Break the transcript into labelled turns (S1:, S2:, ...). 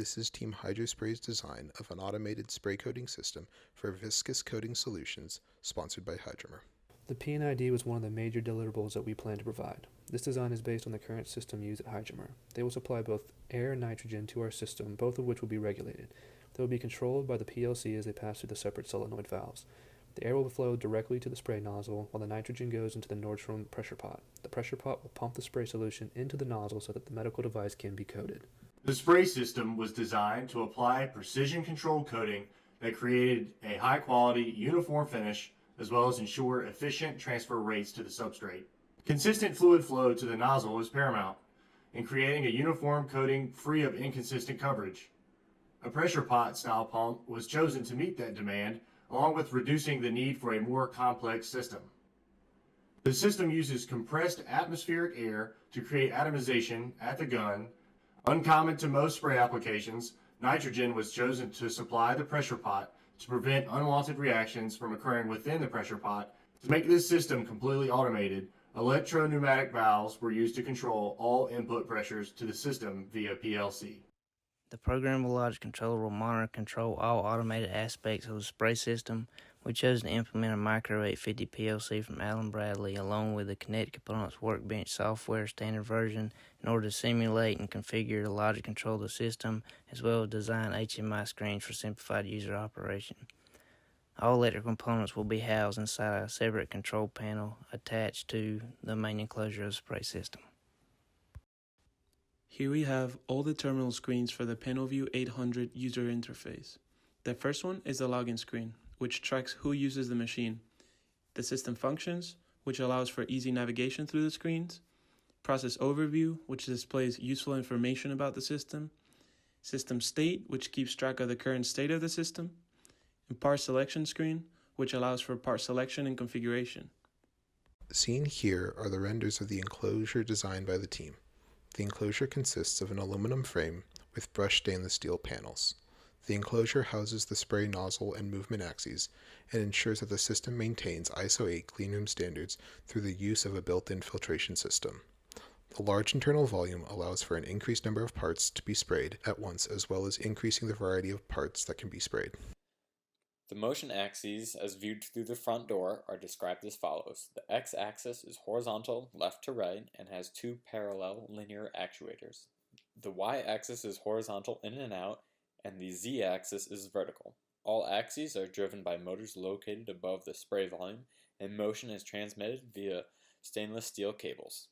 S1: This is Team HydroSpray's design of an automated spray coating system for viscous coating solutions, sponsored by Hydromer.
S2: The P&ID was one of the major deliverables that we plan to provide. This design is based on the current system used at Hydromer. They will supply both air and nitrogen to our system, both of which will be regulated. They will be controlled by the PLC as they pass through the separate solenoid valves. The air will flow directly to the spray nozzle, while the nitrogen goes into the Nordstrom pressure pot. The pressure pot will pump the spray solution into the nozzle so that the medical device can be coated.
S3: The spray system was designed to apply precision-controlled coating that created a high-quality, uniform finish, as well as ensure efficient transfer rates to the substrate. Consistent fluid flow to the nozzle is paramount in creating a uniform coating free of inconsistent coverage. A pressure pot style pump was chosen to meet that demand, along with reducing the need for a more complex system. The system uses compressed atmospheric air to create atomization at the gun. Uncommon to most spray applications, nitrogen was chosen to supply the pressure pot to prevent unwanted reactions from occurring within the pressure pot. To make this system completely automated, electro-pneumatic valves were used to control all input pressures to the system via PLC.
S4: The programmable logic controller will monitor and control all automated aspects of the spray system. We chose to implement a Micro 850 PLC from Allen Bradley along with the Connected Components Workbench software standard version in order to simulate and configure the logic control of the system, as well as design HMI screens for simplified user operation. All electrical components will be housed inside a separate control panel attached to the main enclosure of the spray system.
S5: Here we have all the terminal screens for the PanelView 800 user interface. The first one is the login screen, which tracks who uses the machine. The system functions, which allows for easy navigation through the screens. Process overview, which displays useful information about the system. System state, which keeps track of the current state of the system. And part selection screen, which allows for part selection and configuration.
S1: Seen here are the renders of the enclosure designed by the team. The enclosure consists of an aluminum frame with brushed stainless steel panels. The enclosure houses the spray nozzle and movement axes and ensures that the system maintains ISO 8 cleanroom standards through the use of a built-in filtration system. The large internal volume allows for an increased number of parts to be sprayed at once, as well as increasing the variety of parts that can be sprayed.
S6: The motion axes, as viewed through the front door, are described as follows. The x-axis is horizontal, left to right, and has two parallel linear actuators. The y-axis is horizontal in and out, and the z-axis is vertical. All axes are driven by motors located above the spray volume, and motion is transmitted via stainless steel cables.